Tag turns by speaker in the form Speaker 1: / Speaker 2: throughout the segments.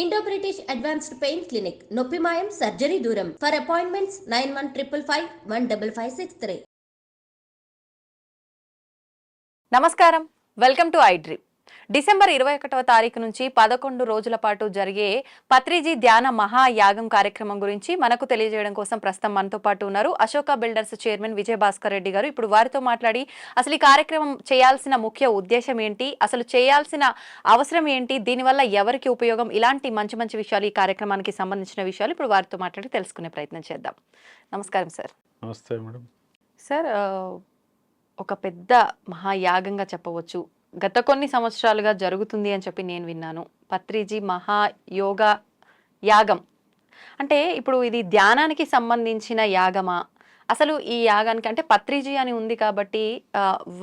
Speaker 1: Indo British advanced pain clinic నొప్పి మాయం surgery దూరం ఫర్ అపాయింట్మెంట్స్ 9155515563.
Speaker 2: నమస్కారం, వెల్కమ్ టు ఐడ్రీమ్. డిసెంబర్ 21వ తారీఖు నుంచి 11 రోజుల పాటు జరిగే పత్రిజీ ధ్యాన మహాయాగం కార్యక్రమం గురించి మనకు తెలియజేయడం కోసం ప్రస్తుతం మనతో పాటు ఉన్నారు అశోక బిల్డర్స్ చైర్మన్ విజయభాస్కర్ రెడ్డి గారు. ఇప్పుడు వారితో మాట్లాడి అసలు ఈ కార్యక్రమం చేయాల్సిన ముఖ్య ఉద్దేశం ఏంటి, అసలు చేయాల్సిన అవసరం ఏంటి, దీనివల్ల ఎవరికి ఉపయోగం, ఇలాంటి మంచి మంచి విషయాలు ఈ కార్యక్రమానికి సంబంధించిన విషయాలు ఇప్పుడు వారితో మాట్లాడి తెలుసుకునే ప్రయత్నం చేద్దాం. నమస్కారం సార్.
Speaker 3: నమస్తే మేడం.
Speaker 2: సార్, ఒక పెద్ద మహాయాగంగా చెప్పవచ్చు, గత కొన్ని సంవత్సరాలుగా జరుగుతుంది అని చెప్పి నేను విన్నాను. పత్రిజీ మహాయోగ యాగం అంటే ఇప్పుడు ఇది ధ్యానానికి సంబంధించిన యాగమా? అసలు ఈ యాగానికి అంటే పత్రిజీ అని ఉంది కాబట్టి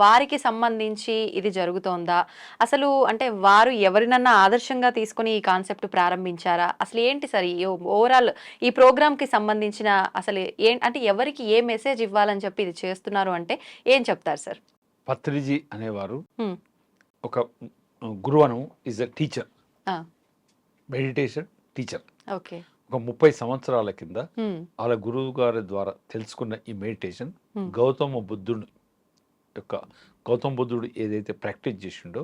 Speaker 2: వారికి సంబంధించి ఇది జరుగుతోందా? అసలు అంటే వారు ఎవరినన్నా ఆదర్శంగా తీసుకొని ఈ కాన్సెప్ట్ ప్రారంభించారా? అసలు ఏంటి సార్ ఈ ఓవరాల్ ఈ ప్రోగ్రామ్కి సంబంధించిన అసలు అంటే ఎవరికి ఏ మెసేజ్ ఇవ్వాలని చెప్పి ఇది చేస్తున్నారు అంటే ఏం చెప్తారు సార్?
Speaker 3: పత్రిజీ అనేవారు ఒక గురువను is a teacher, meditation teacher.
Speaker 2: Okay.
Speaker 3: ఒక 30 సంవత్సరాల కింద వాళ్ళ గురువు గారి ద్వారా తెలుసుకున్న ఈ మెడిటేషన్ గౌతమ బుద్ధుడు ఏదైతే ప్రాక్టీస్ చేసిండో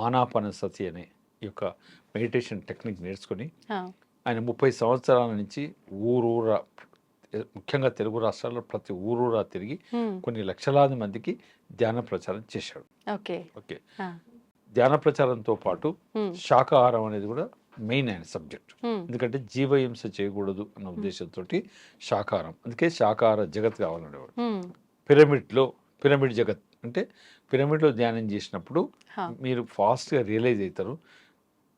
Speaker 3: ఆనాపానసతి అనే ఈ యొక్క మెడిటేషన్ టెక్నిక్ నేర్చుకుని ఆయన 30 సంవత్సరాల నుంచి ఊరూరా, ముఖ్యంగా తెలుగు రాష్ట్రాల్లో ప్రతి ఊరూరా తిరిగి కొన్ని లక్షలాది మందికి ధ్యాన ప్రచారం చేశాడు.
Speaker 2: ఓకే.
Speaker 3: ధ్యాన ప్రచారంతో పాటు శాకాహారం అనేది కూడా మెయిన్ అయిన సబ్జెక్ట్. ఎందుకంటే జీవహింస చేయకూడదు అన్న ఉద్దేశంతో శాకాహారం, అందుకే శాకాహార జగత్ కావాలనేవాడు. పిరమిడ్ జగత్ అంటే పిరమిడ్లో ధ్యానం చేసినప్పుడు మీరు ఫాస్ట్గా రియలైజ్ అవుతారు,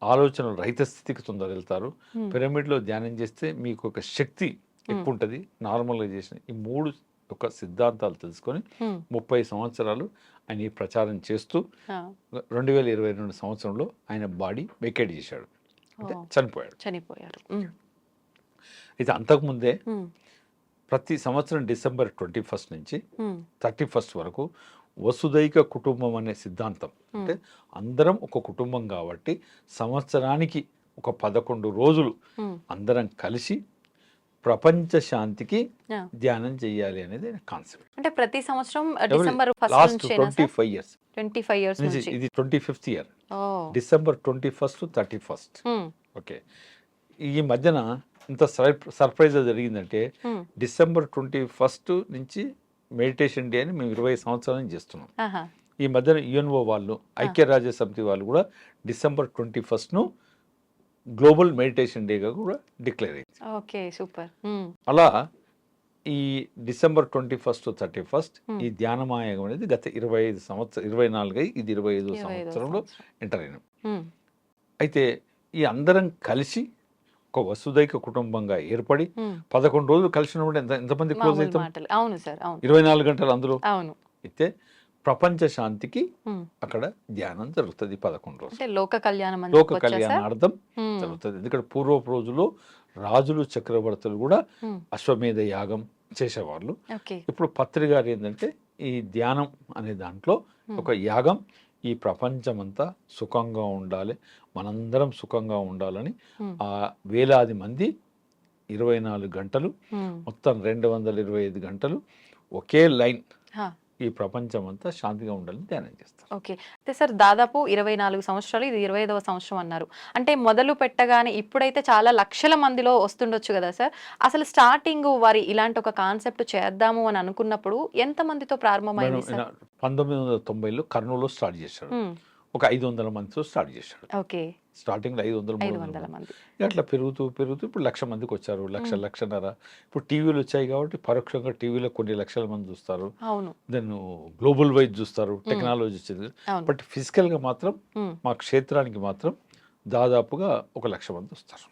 Speaker 3: ఆలోచనలు రహిత స్థితికి తొందర వెళ్తారు. పిరమిడ్లో ధ్యానం చేస్తే మీకు ఒక శక్తి ఎక్కువ ఉంటుంది. నార్మల్గా చేసిన ఈ 3 ఒక సిద్ధాంతాలు తెలుసుకొని 30 సంవత్సరాలు ఆయన ఈ ప్రచారం చేస్తూ 2022 సంవత్సరంలో ఆయన బాడీ వెకేట్ చేశాడు, అంటే చనిపోయారు. అయితే అంతకుముందే ప్రతి సంవత్సరం డిసెంబర్ 21 నుంచి 31 వరకు వసుదైక కుటుంబం అనే సిద్ధాంతం, అంటే అందరం ఒక కుటుంబం కాబట్టి సంవత్సరానికి ఒక 11 రోజులు అందరం కలిసి ప్రపంచ శాంతికి ధ్యానం చేయాలి అనేది కాన్సెప్ట్.
Speaker 2: అంటే ప్రతి సంవత్సరం డిసెంబర్
Speaker 3: లాస్ట్ 25 ఇయర్స్
Speaker 2: నుంచి
Speaker 3: ఇది 25th year, December 21 to 31. Okay. ఈ మధ్యన ఇంత సర్ప్రైజ్ జరిగిందంటే డిసెంబర్ 21 నుంచి మెడిటేషన్ డే అని మేము 20 సంవత్సరాల నుంచి చేస్తున్నాం. ఈ మధ్యన యుఎన్ఓ వాళ్ళు, ఐక్యరాజ్య సమితి వాళ్ళు కూడా డిసెంబర్ 21 గ్లోబల్ మెడిటేషన్ డేగా కూడా డిక్లేర్ అయింది.
Speaker 2: Okay, super.
Speaker 3: అలా ఈ డిసెంబర్ 21 to 31 ఈ ధ్యానమాయగం అనేది గత 24 ఇది 25వ సంవత్సరంలో ఎంటర్ అయినాం. అయితే ఈ అందరం కలిసి ఒక వసుదైక కుటుంబంగా ఏర్పడి 11 రోజులు కలిసినప్పుడు ఎంతమంది క్లోజ్ అవుతాం? 24 గంటలు అందులో. అయితే ప్రపంచ శాంతికి అక్కడ ధ్యానం జరుగుతుంది 11 రోజులు.
Speaker 2: లోక
Speaker 3: కళ్యాణార్థం జరుగుతుంది. ఎందుకంటే పూర్వపు రోజుల్లో రాజులు చక్రవర్తులు కూడా అశ్వమేధ యాగం చేసేవాళ్ళు. ఇప్పుడు పత్రి గారు ఏంటంటే ఈ ధ్యానం అనే దాంట్లో ఒక యాగం, ఈ ప్రపంచమంతా సుఖంగా ఉండాలి, మనందరం సుఖంగా ఉండాలని ఆ వేలాది మంది 24 గంటలు మొత్తం 225 గంటలు ఒకే లైన్ ఈ ప్రపంచం అంతా శాంతిగా ఉండాలని ధ్యానం చేస్తారు.
Speaker 2: ఓకే. అయితే సార్ దాదాపు 24 సంవత్సరాలు, ఇది 25వ సంవత్సరం అన్నారు. అంటే మొదలు పెట్టగానే ఇప్పుడైతే చాలా లక్షల మందిలో వస్తుండొచ్చు కదా సార్? అసలు స్టార్టింగ్ వారి ఇలాంటి ఒక కాన్సెప్ట్ చేద్దాము అని అనుకున్నప్పుడు ఎంత మందితో ప్రారంభమైంది సార్?
Speaker 3: 1990లో కర్నూలులో స్టార్ట్ చేశాడు. ఒక 500 మందితో స్టార్ట్ చేశాడు.
Speaker 2: ఓకే.
Speaker 3: స్టార్టింగ్ లో 500 మంది, అట్లా పెరుగుతూ ఇప్పుడు 1,00,000 మందికి వచ్చారు, 1,00,000 ఇప్పుడు టీవీలు వచ్చాయి కాబట్టి పరోక్షంగా టీవీలో కొన్ని లక్షల మంది చూస్తారు. దెన్ గ్లోబల్ వైజ్ చూస్తారు, టెక్నాలజీ వచ్చింది. బట్ ఫిజికల్ గా మాత్రం మా క్షేత్రానికి మాత్రం దాదాపుగా 1,00,000 మంది వస్తారు.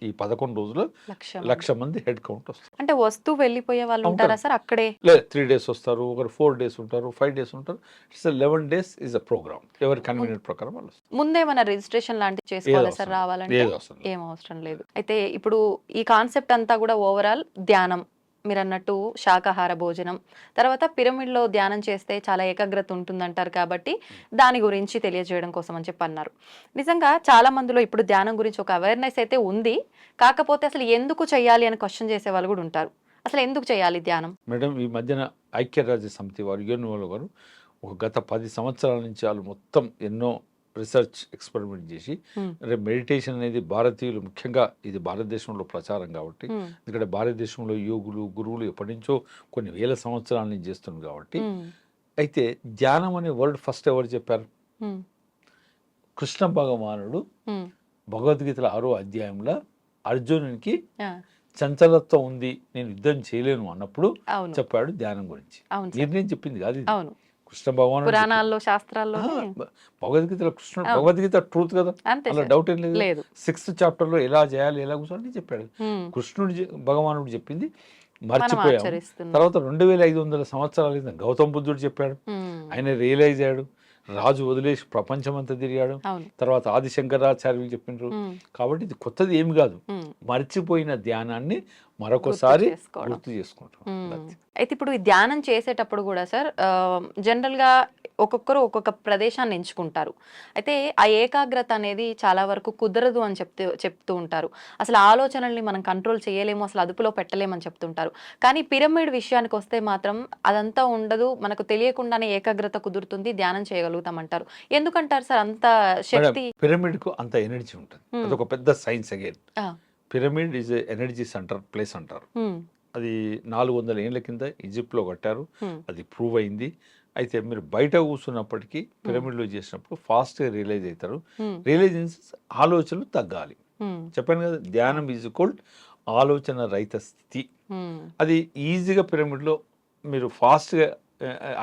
Speaker 3: ఈ 11 రోజులు 1,00,000 మంది హెడ్ కౌంట్ వస్తారు.
Speaker 2: అంటే వస్తూ వెళ్ళిపోయే వాళ్ళు ఉంటారా సార్ అక్కడే?
Speaker 3: 3 days వస్తారు, ఒకరు 4 days ఉంటారు, 5 days ఉంటారు. It's 11 days is a program. ఎవరి కన్వీనియంట్ ప్రకారం వాళ్ళు.
Speaker 2: ముందేమైనా రిజిస్ట్రేషన్ లాంటివి చేసుకోవాలా సార్ రావాలంటే? ఏం అవసరం లేదు. అయితే ఇప్పుడు ఈ కాన్సెప్ట్ అంతా కూడా ఓవరాల్ ధ్యానం, మీరు అన్నట్టు శాకాహార భోజనం, తర్వాత పిరమిడ్లో ధ్యానం చేస్తే చాలా ఏకాగ్రత ఉంటుందంటారు కాబట్టి దాని గురించి తెలియజేయడం కోసం అని చెప్పి అన్నారు. నిజంగా చాలా మందిలో ఇప్పుడు ధ్యానం గురించి ఒక అవేర్నెస్ అయితే ఉంది, కాకపోతే అసలు ఎందుకు చేయాలి అని క్వశ్చన్ చేసే వాళ్ళు కూడా ఉంటారు. అసలు ఎందుకు చేయాలి ధ్యానం?
Speaker 3: మేడం, ఈ మధ్యన ఐక్యరాజ్య సమితి వారు యుఎన్ఓ గారు ఒక గత 10 సంవత్సరాల నుంచి వాళ్ళు మొత్తం ఎన్నో రీసెర్చ్ ఎక్స్పెరిమెంట్ చేసి రేపు మెడిటేషన్ అనేది భారతీయులు ముఖ్యంగా ఇది భారతదేశంలో ప్రచారం కాబట్టి, ఎందుకంటే భారతదేశంలో యోగులు గురువులు ఎప్పటి నుంచో కొన్ని వేల సంవత్సరాల నుంచి చేస్తున్నారు కాబట్టి, అయితే ధ్యానం అనే వర్డ్ ఫస్ట్ ఎవరు చెప్పారు? కృష్ణ భగవానుడు భగవద్గీతల 6వ అధ్యాయంలో అర్జునునికి చంచలత్వం ఉంది, నేను యుద్ధం చేయలేను అన్నప్పుడు చెప్పాడు ధ్యానం గురించి. నేను చెప్పింది కాదు ఇది. కృష్ణ భగవానుడు
Speaker 2: పురాణాల్లో శాస్త్రాల్లో
Speaker 3: భగవద్గీతలో భగవద్గీత ట్రూత్ కదా, అలా డౌట్ ఏం లేదు. 6th చాప్టర్లో ఎలా చేయాలి ఎలా కూర్చోని చెప్పాడు. కృష్ణుడు భగవానుడు చెప్పింది మర్చిపోయాం. తర్వాత 2500 సంవత్సరాల క్రితం గౌతమ బుద్ధుడు చెప్పాడు, ఆయన రియలైజ్ అయ్యాడు, రాజు వదిలేసి ప్రపంచం అంతా తిరిగాడు. తర్వాత ఆదిశంకరాచార్యులు చెప్పిండ్రు. కాబట్టి ఇది కొత్తది ఏమి కాదు, మర్చిపోయిన ధ్యానాన్ని మరొకసారి గుర్తు చేసుకుంటాం.
Speaker 2: అయితే ఇప్పుడు ఈ ధ్యానం చేసేటప్పుడు కూడా సార్ జనరల్ గా ఒక్కొక్కరు ఒక్కొక్క ప్రదేశాన్ని ఎంచుకుంటారు. అయితే ఆ ఏకాగ్రత అనేది చాలా వరకు కుదరదు అని చెప్తూ ఉంటారు. అసలు ఆలోచనల్ని మనం కంట్రోల్ చేయలేము, అసలు అదుపులో పెట్టలేమని చెప్తుంటారు. కానీ పిరమిడ్ విషయానికి వస్తే మాత్రం అదంతా ఉండదు, మనకు తెలియకుండానే ఏకాగ్రత కుదురుతుంది, ధ్యానం చేయగలుగుతాం అంటారు. ఎందుకంటారు సార్ అంత శక్తి?
Speaker 3: పిరమిడ్ కు అంత ఎనర్జీ ఉంటుంది, అదొక పెద్ద science. Again pyramid is energy centre place అంటారు. అది 400 ఏళ్ల కింద ఈజిప్ట్లో కట్టారు, అది ప్రూవ్ అయింది. అయితే మీరు బయట కూర్చున్నప్పటికీ పిరమిడ్లో చేసినప్పుడు ఫాస్ట్గా రియలైజ్ అవుతారు. రియలైజ్ ఆలోచనలు తగ్గాలి. చెప్పాను కదా, ధ్యానం ఈజ్ ఈక్వల్ ఆలోచన రహిత స్థితి. అది ఈజీగా పిరమిడ్లో మీరు ఫాస్ట్గా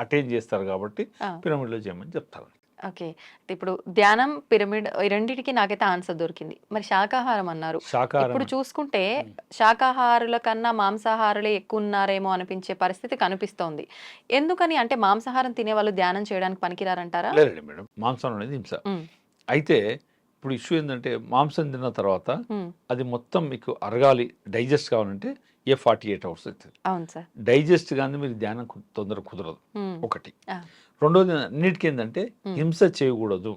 Speaker 3: అటైన్ చేస్తారు కాబట్టి పిరమిడ్లో చేయమని చెప్తారు.
Speaker 2: ఓకే, ఇప్పుడు ధ్యానం పిరమిడ్ ఈ రెండింటికి నాకైతే ఆన్సర్ దొరికింది. మరి శాకాహారం అన్నారు, ఇప్పుడు చూసుకుంటే శాకాహారుల కన్నా మాంసాహారులే ఎక్కువ ఉన్నారేమో అనిపించే పరిస్థితి కనిపిస్తోంది. ఎందుకని అంటే మాంసాహారం తినే వాళ్ళు ధ్యానం చేయడానికి పనికిరారంటారా?
Speaker 3: లేదండి మేడం, మాంసం అనేది హింస. అయితే ఇప్పుడు ఇష్యూ ఏంటంటే మాంసం తిన్న తర్వాత అది మొత్తం మీకు అరగాలి, డైజెస్ట్ కావాలంటే 48 hours అవుతుంది.
Speaker 2: అవును సార్.
Speaker 3: డైజెస్ట్ కానీ మీరు ధ్యానం తొందరగా కుదరదు, ఒకటి. రెండోది అన్నిటికీ ఏంటంటే హింస చేయకూడదు.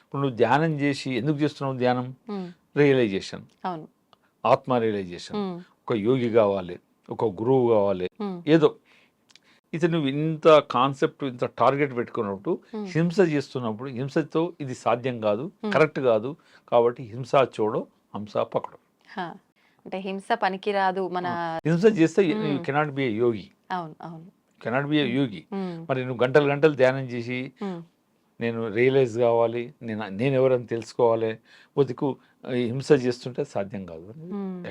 Speaker 3: ఇప్పుడు నువ్వు ధ్యానం చేసి ఎందుకు చేస్తున్నావు ధ్యానం? రియలైజేషన్, ఆత్మ రియలైజేషన్. ఒక యోగి కావాలి, ఒక గురువు కావాలి, ఏదో ఇది నువ్వు ఇంత కాన్సెప్ట్ ఇంత టార్గెట్ పెట్టుకున్నప్పుడు హింస చేస్తున్నప్పుడు హింసతో ఇది సాధ్యం కాదు, కరెక్ట్ కాదు. కాబట్టి హింస చూడో హంస పకడం,
Speaker 2: అంటే హింస పనికిరాదు. మన
Speaker 3: హింస చేస్తే యూ కెనాట్ బి ఏ యోగి.
Speaker 2: అవును అవును,
Speaker 3: కెనాట్ బి ఏ యోగి. మరి నువ్వు గంటలు ధ్యానం చేసి నేను రియలైజ్ కావాలి, నేను ఎవరని తెలుసుకోవాలి, కొద్దికు హింస చేస్తుంటే సాధ్యం కాదు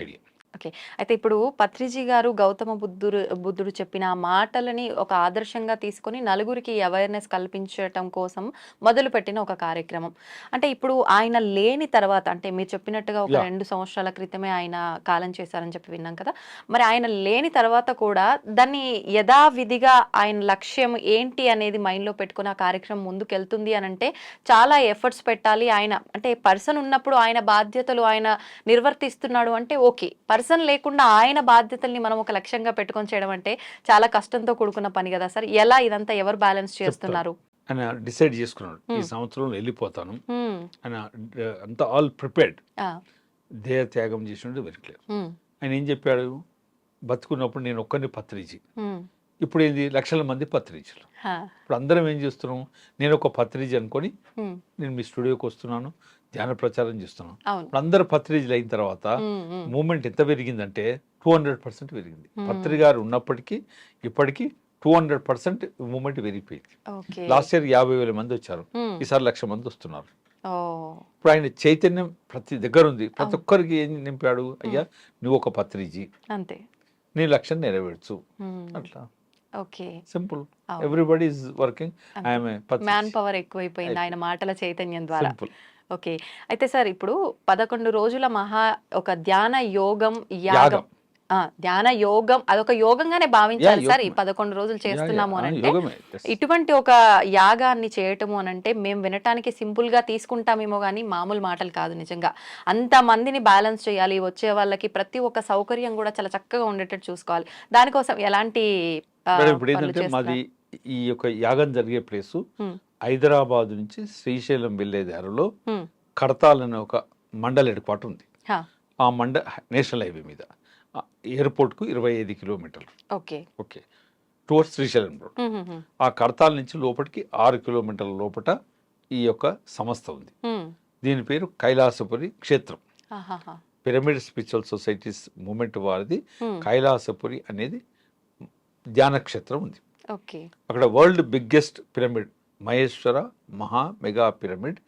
Speaker 3: ఐడియా.
Speaker 2: ఓకే, అయితే ఇప్పుడు పత్రిజీ గారు గౌతమ బుద్ధుడు చెప్పిన మాటలని ఒక ఆదర్శంగా తీసుకొని నలుగురికి అవేర్నెస్ కల్పించటం కోసం మొదలుపెట్టిన ఒక కార్యక్రమం. అంటే ఇప్పుడు ఆయన లేని తర్వాత, అంటే మీరు చెప్పినట్టుగా ఒక 2 సంవత్సరాల క్రితమే ఆయన కాలం చేశారని చెప్పి విన్నాం కదా, మరి ఆయన లేని తర్వాత కూడా దాన్ని యథావిధిగా ఆయన లక్ష్యం ఏంటి అనేది మైండ్లో పెట్టుకుని ఆ కార్యక్రమం ముందుకెళ్తుంది అని అంటే చాలా ఎఫర్ట్స్ పెట్టాలి. ఆయన అంటే పర్సన్ ఉన్నప్పుడు ఆయన బాధ్యతలు ఆయన నిర్వర్తిస్తున్నాడు అంటే ఓకే, పర్సన్ లేకుండా ఆయన బాధ్యతల్ని మనం ఒక లక్ష్యంగా పెట్టుకొని చేయడం అంటే చాలా కష్టంతో కూడుకున్న పని కదా సార్. ఎలా ఇదంతా ఎవరు బ్యాలెన్స్ చేస్తున్నారు?
Speaker 3: ఆయన డిసైడ్ చేసుకున్నాడు, ఈ సంవత్సరంలో వెళ్ళిపోతాను ఆయన అంతా ఆల్ ప్రిపేర్డ్, దేహ త్యాగం చేసినట్టు వెరీ క్లియర్. ఆయన ఏం చెప్పాడు, బతుకున్నప్పుడు నేను ఒక్కరిని పత్రిజీ, ఇప్పుడు ఏంది లక్షల మంది పత్రిజీలు. ఇప్పుడు అందరం ఏం చేస్తున్నాం, నేను ఒక పత్రిజీ అనుకొని నేను మీ స్టూడియోకి వస్తున్నాను, ధ్యాన ప్రచారం చేస్తున్నాం. ఇప్పుడు అందరు పత్రిజీలు అయిన తర్వాత మూమెంట్ ఎంత పెరిగిందంటే 200% పెరిగింది. పత్రి గారు ఉన్నప్పటికీ ఇప్పటికీ 200% మూమెంట్ పెరిగిపోయింది. లాస్ట్ ఇయర్ 50,000 మంది వచ్చారు, ఈసారి 1,00,000 మంది వస్తున్నారు. ఇప్పుడు ఆయన చైతన్యం ప్రతి దగ్గర ఉంది. ప్రతి ఒక్కరికి ఏం నింపాడు, అయ్యా నువ్వు ఒక పత్రిజీ, అంతే, నీ లక్ష్యం నెరవేర్చు, అట్లా.
Speaker 2: Okay,
Speaker 3: simple. Everybody is working.
Speaker 2: Man power ఎక్కువైపోయింది ఆయన మాటల చైతన్యం ద్వారా. ఓకే, అయితే సార్ ఇప్పుడు 11 రోజుల ఒక ధ్యాన యోగం యాగం ధ్యాన యోగం అదొక యోగంగానే భావించాలి సార్. ఈ
Speaker 3: యోగమే.
Speaker 2: 11 రోజులు చేస్తున్నాము అని అంటే
Speaker 3: యోగమే. Yes.
Speaker 2: ఇటువంటి ఒక యాగాన్ని చేయటము అని అంటే మేము వినటానికి సింపుల్ గా తీసుకుంటామేమో కానీ మామూలు మాటలు కాదు. నిజంగా అంత మందిని బ్యాలెన్స్ చేయాలి, వచ్చే వాళ్ళకి ప్రతి ఒక్క సౌకర్యం కూడా చాలా చక్కగా ఉండేటట్టు చూసుకోవాలి. దానికోసం ఎలాంటి
Speaker 3: మేడం ఇప్పుడు
Speaker 2: పనులు
Speaker 3: ఏంటంటే మాది
Speaker 2: చేస్తున్నారు?
Speaker 3: ఈ యొక్క యాగం జరిగే ప్లేసు
Speaker 2: హ్మ్.
Speaker 3: హైదరాబాద్ నుంచి శ్రీశైలం వెళ్ళే దారిలో
Speaker 2: హ్మ్.
Speaker 3: కడతాల్ అనే ఒక మండల హెడ్క్వార్టర్ ఉంది.
Speaker 2: హా.
Speaker 3: ఆ నేషనల్ హైవే మీద ఎయిర్పోర్ట్కు 25 కిలోమీటర్లు.
Speaker 2: Okay.
Speaker 3: Okay, towards Srisailam road.
Speaker 2: హ్మ్. హ్మ్. హ్మ్.
Speaker 3: ఆ కడతాల్ నుంచి లోపలికి 6 కిలోమీటర్ల లోపల ఈ యొక్క సంస్థ ఉంది.
Speaker 2: హ్మ్.
Speaker 3: దీని పేరు కైలాసపురి క్షేత్రం.
Speaker 2: ఆహాహా.
Speaker 3: పిరమిడ్ స్పిరిచువల్ సొసైటీస్ మూమెంట్ వారిది
Speaker 2: హ్మ్.
Speaker 3: కైలాసపురి అనేది ధ్యాన క్షేత్రం ఉంది.
Speaker 2: ఓకే.
Speaker 3: అక్కడ వరల్డ్ బిగ్గెస్ట్ పిరమిడ్ మహేశ్వర మహా mega pyramid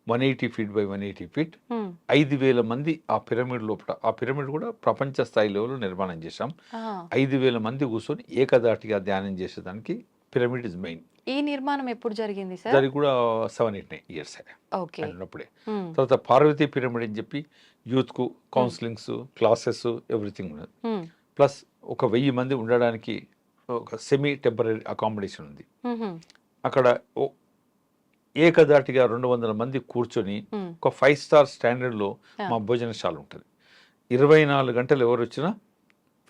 Speaker 3: 180 feet by 180 feet.
Speaker 2: హ్మ్.
Speaker 3: 5,000 మంది ఆ పిరమిడ్ లోపల. ఆ పిరమిడ్ కూడా ప్రపంచ స్థాయి లెవెల్లో నిర్మాణం చేశాం.
Speaker 2: ఆ.
Speaker 3: 5,000 మంది కూర్చొని ఏకదాటిగా ధ్యానం చేసేదానికి పిరమిడ్ ఇస్ మెయిన్.
Speaker 2: ఈ నిర్మాణం ఎప్పుడు జరిగింది సార్?
Speaker 3: దానికి కూడా 7-8 ఇయర్స్
Speaker 2: ఓకే.
Speaker 3: ఉన్నప్పుడే.
Speaker 2: హ్మ్.
Speaker 3: తర్వాత పార్వతీ పిరమిడ్ అని చెప్పి యూత్కు కౌన్సిలింగ్స్ క్లాసెస్ ఎవ్రీథింగ్ ఉన్నది.
Speaker 2: హ్మ్.
Speaker 3: ప్లస్ ఒక 1000 మంది ఉండడానికి ఒక సెమీ టెంపరీ అకామిడేషన్ ఉంది.
Speaker 2: హ్మ్. హ్మ్.
Speaker 3: అక్కడ ఏకదాటిగా 200 మంది కూర్చొని
Speaker 2: హ్మ్.
Speaker 3: ఒక 5 స్టార్ స్టాండర్డ్లో
Speaker 2: ఆ.
Speaker 3: మా భోజనశాల ఉంటుంది. 24 గంటలు ఎవరు వచ్చినా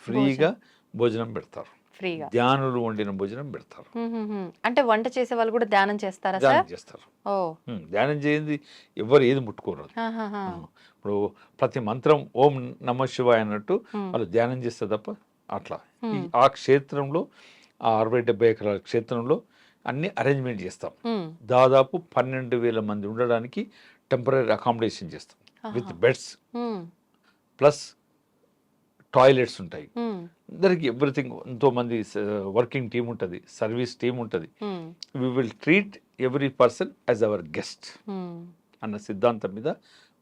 Speaker 3: ఫ్రీగా భోజనం పెడతారు.
Speaker 2: ఫ్రీగా
Speaker 3: ధ్యానులు వండిన భోజనం పెడతారు.
Speaker 2: హ్మ్. హ్మ్. హ్మ్. అంటే వంట చేసే వాళ్ళు కూడా ధ్యానం చేస్తారా
Speaker 3: ధ్యానం
Speaker 2: సార్?
Speaker 3: చేస్తారు.
Speaker 2: ఓ.
Speaker 3: ధ్యానం చేయండి ఎవరు ఏది ముట్టుకోరు.
Speaker 2: ఆహాహా.
Speaker 3: ఇప్పుడు ప్రతి మంత్రం ఓం నమ శివాయ అన్నట్టు
Speaker 2: హ్మ్.
Speaker 3: వాళ్ళు ధ్యానం చేస్తే తప్ప అట్లా
Speaker 2: హ్మ్.
Speaker 3: ఆ క్షేత్రంలో ఆ 60-70 ఎకరాల క్షేత్రంలో అన్ని అరేంజ్మెంట్ చేస్తాం.
Speaker 2: హ్మ్.
Speaker 3: దాదాపు 12,000 మంది ఉండడానికి టెంపరీ అకామిడేషన్ చేస్తాం విత్
Speaker 2: ఆహా.
Speaker 3: Beds
Speaker 2: hmm.
Speaker 3: ప్లస్ టాయిలెట్స్ ఉంటాయి.
Speaker 2: హ్మ్.
Speaker 3: అందరికి ఎవ్రీథింగ్. ఎంతోమంది వర్కింగ్ టీం ఉంటుంది, సర్వీస్ టీం ఉంటుంది.
Speaker 2: Hmm.
Speaker 3: We will treat every person as our guest
Speaker 2: hmm.
Speaker 3: అన్న సిద్ధాంతం మీద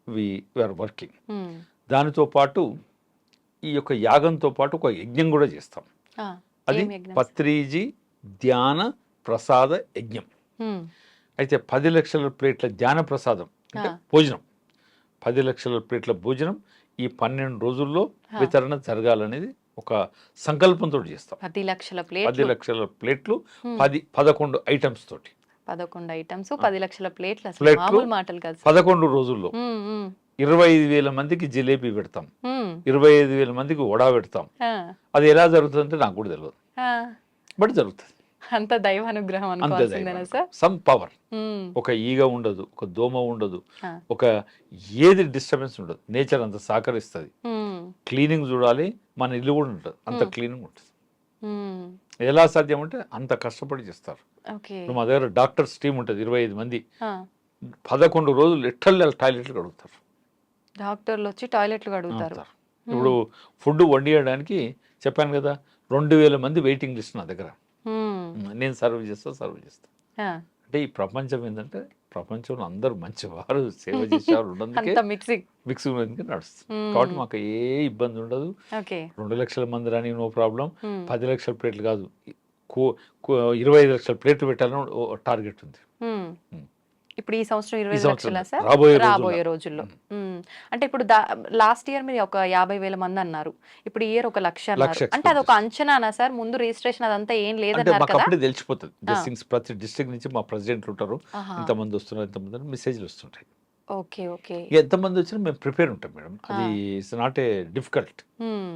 Speaker 3: వీఆర్ వర్కింగ్.
Speaker 2: హ్మ్. దానితో
Speaker 3: దానితో పాటు ఈ యొక్క యాగంతో పాటు ఒక యజ్ఞం కూడా చేస్తాం.
Speaker 2: ఆ.
Speaker 3: అది
Speaker 2: ఏం యజ్ఞం సార్?
Speaker 3: పత్రిజీ ధ్యాన ప్రసాద యజ్ఞం.
Speaker 2: హ్మ్.
Speaker 3: అయితే 10 లక్షల ప్లేట్ల ధ్యాన ప్రసాదం అంటే
Speaker 2: ఆ.
Speaker 3: భోజనం, 10 లక్షల ప్లేట్ల భోజనం ఈ 12 రోజుల్లో
Speaker 2: ఆ.
Speaker 3: వితరణ జరగాలనేది ఒక సంకల్పంతో చేస్తాం.
Speaker 2: 10 లక్షల
Speaker 3: 10
Speaker 2: ప్లేట్లు.
Speaker 3: లక్షల ప్లేట్లు
Speaker 2: హ్మ్.
Speaker 3: 11 ఐటమ్స్ తోటి
Speaker 2: 11 ఐటమ్స్ 10 లక్షల ప్లేట్లు. అసలు
Speaker 3: ప్లేట్లు
Speaker 2: మామూలు మాటలు కాదు సార్.
Speaker 3: 11 రోజుల్లో
Speaker 2: హ్మ్. హ్మ్.
Speaker 3: 25,000 మందికి జిలేబీ పెడతాం,
Speaker 2: హ్మ్.
Speaker 3: 25,000 మందికి వడా పెడతాం.
Speaker 2: ఆ.
Speaker 3: అది ఎలా జరుగుతుందంటే నాకు కూడా తెలియదు,
Speaker 2: ఆ.
Speaker 3: బట్ జరుగుతుంది.
Speaker 2: అంత దైవానుగ్రహం
Speaker 3: అంతే
Speaker 2: అనుకోవాల్సిందేనా సార్?
Speaker 3: Some power.
Speaker 2: హ్మ్.
Speaker 3: ఒక ఈగ ఉండదు, ఒక దోమ ఉండదు,
Speaker 2: ఆ.
Speaker 3: ఒక ఏది డిస్టర్బెన్స్ ఉండదు. నేచర్ అంత సహకరిస్తుంది.
Speaker 2: హ్మ్.
Speaker 3: క్లీనింగ్ చూడాలి, మన ఇల్లు కూడా ఉంటుంది, అంత
Speaker 2: హ్మ్.
Speaker 3: క్లీనింగ్ ఉంటుంది.
Speaker 2: హ్మ్.
Speaker 3: ఎలా సాధ్యం అంటే అంత కష్టపడి చేస్తారు.
Speaker 2: ఓకే.
Speaker 3: ఇప్పుడు మా దగ్గర డాక్టర్స్ టీం ఉంటుంది 25 మంది.
Speaker 2: ఆ.
Speaker 3: 11 రోజులు ఎట్టల్ టాయిలెట్లు కడుగుతారు.
Speaker 2: డాక్టర్లు వచ్చి టాయిలెట్లు కడుగుతారు.
Speaker 3: అవుతారు. ఇప్పుడు ఫుడ్ వండియడానికి చెప్పాను కదా, 2,000 మంది వెయిటింగ్ లిస్ట్ నా దగ్గర.
Speaker 2: హ్మ్.
Speaker 3: నేను సర్వ్ చేస్తా.
Speaker 2: ఆ.
Speaker 3: అంటే ఈ ప్రపంచం ఏంటంటే ప్రపంచంలో అందరూ మంచివారు సేవ చేసేవారు ఉన్నందుకే
Speaker 2: అంత మిక్సింగ్.
Speaker 3: మిక్స్ ఉన్నందుకే నడుస్తుంది.
Speaker 2: హ్మ్.
Speaker 3: కాబట్టి మాకు ఏ ఇబ్బంది ఉండదు.
Speaker 2: ఓకే.
Speaker 3: 2 లక్షల మంది రాని నో ప్రాబ్లం.
Speaker 2: హ్మ్.
Speaker 3: 10 లక్షల ప్లేట్లు కాదు, 25 లక్షల ప్లేట్లు పెట్టాలని టార్గెట్ ఉంది.
Speaker 2: హ్మ్.
Speaker 3: హ్మ్.
Speaker 2: ఇప్పుడు ఈ సంవత్సరం
Speaker 3: ఈ
Speaker 2: 25
Speaker 3: సంవత్సరం
Speaker 2: లక్షలా సార్?
Speaker 3: రాబోయే
Speaker 2: రాబోయే
Speaker 3: రోజుల్లో.
Speaker 2: రోజుల్లో. హ్మ్. అంటే ఇప్పుడు లాస్ట్ ఇయర్ మీరు ఒక 50,000 మంది అన్నారు. ఇప్పుడు ఈ ఇయర్ 1,00,000 అన్నారు.
Speaker 3: లక్ష
Speaker 2: అంటే అదొక
Speaker 3: expectation.
Speaker 2: అంచనానా సార్? ముందు రిజిస్ట్రేషన్ అదంతా ఏం
Speaker 3: అంటే
Speaker 2: లేదన్నారు
Speaker 3: మాకు
Speaker 2: కదా?
Speaker 3: అప్పుడే తెలిసిపోతుంది.
Speaker 2: ఆ.
Speaker 3: గెస్సింగ్స్ ప్రతి డిస్ట్రిక్ట్ నుంచి మా ప్రెసిడెంట్లు ఉంటారు.
Speaker 2: ఆహా.
Speaker 3: ఇంతమంది వస్తున్నారు, ఇంతమంది మెసేజ్లు వస్తుంటాయి.
Speaker 2: ఓకే. ఓకే.
Speaker 3: ఇక ఎంతమంది వచ్చినా మేము ప్రిపేర్ ఉంటాం మేడం. అది ఇట్స్ నాట్ ఏ డిఫికల్ట్.
Speaker 2: హ్మ్.